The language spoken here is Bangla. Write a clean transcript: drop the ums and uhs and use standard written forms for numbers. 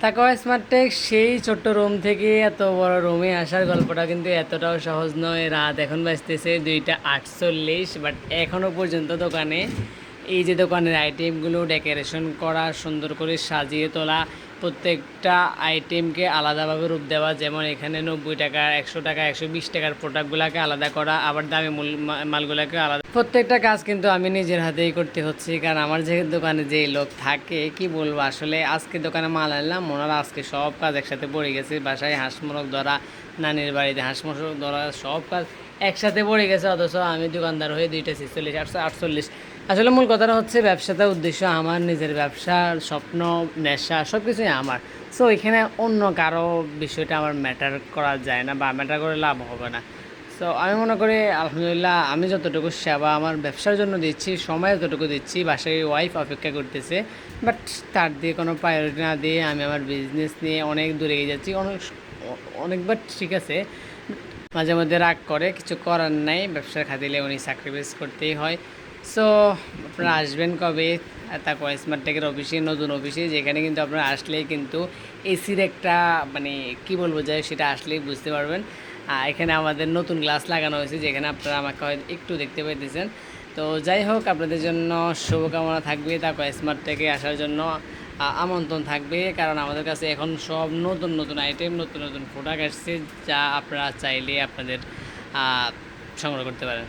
তাকওয়া স্মার্ট টেক সেই ছোট্ট রুম থেকে এত বড় রুমে আসার গল্পটা কিন্তু এতটাও সহজ নয়। রাত এখন বাজতেছে 2টা 48, বাট এখনও পর্যন্ত দোকানে এই যে দোকানের আইটেমগুলো ডেকোরেশন করা, সুন্দর করে সাজিয়ে তোলা, প্রত্যেকটা আইটেমকে আলাদাভাবে রূপ দেওয়া, যেমন এখানে 90 টাকা, 100 টাকা, 120 টাকার প্রোডাক্টগুলোকে আলাদা করা, আবার দামি মালগুলোকে আলাদা, প্রত্যেকটা কাজ কিন্তু আমি নিজের হাতেই করতে হচ্ছে। কারণ আমার যে দোকানে যে লোক থাকে, কি বলবো, আসলে আজকে দোকানে মাল আনলাম, ওনারা আজকে সব কাজ একসাথে পড়ে গেছে। বাসায় হাঁস মোরগ ধরা, নানির বাড়িতে হাঁস মোরগ ধরা, সব কাজ একসাথে পড়ে গেছে। অথচ আমি দোকানদার হয়ে 2টা 46, 848। আসলে মূল কথাটা হচ্ছে ব্যবসাটার উদ্দেশ্য আমার, নিজের ব্যবসার স্বপ্ন, নেশা সব কিছুই আমার। সো এখানে অন্য কারো বিষয়টা আমার ম্যাটার করা যায় না, বা ম্যাটার করে লাভ হবে না। সো আমি মনে করি আলহামদুলিল্লাহ, আমি যতটুকু সেবা আমার ব্যবসার জন্য দিচ্ছি, সময় যতটুকু দিচ্ছি, বাসায় ওয়াইফ অপেক্ষা করতেছে, বাট তার দিয়ে কোনো প্রায়োরিটি না দিয়ে আমি আমার বিজনেস নিয়ে অনেক দূরে এগিয়ে যাচ্ছি। অনেকবার ঠিক আছে, মাঝে মধ্যে রাগ করে, কিছু করার নাই, ব্যবসার খাতিলে উনি স্যাক্রিফাইস করতেই হয়। সো আপনারা আসবেন কবে তাকওয়া স্মার্ট টেকের অফিসে, নতুন অফিসে, যেখানে কিন্তু আপনারা আসলেই কিন্তু এসির একটা মানে কি বলবো যায়, সেটা আসলেই বুঝতে পারবেন। এখানে আমাদের নতুন গ্লাস লাগানো হয়েছে, যেখানে আপনারা আমাকে হয়তো একটু দেখতে পাইতেছেন। তো যাই হোক, আপনাদের জন্য শুভকামনা থাকবে, তাকওয়া স্মার্ট টেকে আসার জন্য আমন্ত্রণ থাকবে। কারণ আমাদের কাছে এখন সব নতুন নতুন আইটেম, নতুন নতুন প্রোডাক্ট আসছে, যা আপনারা চাইলে আপনাদের সংগ্রহ করতে পারেন।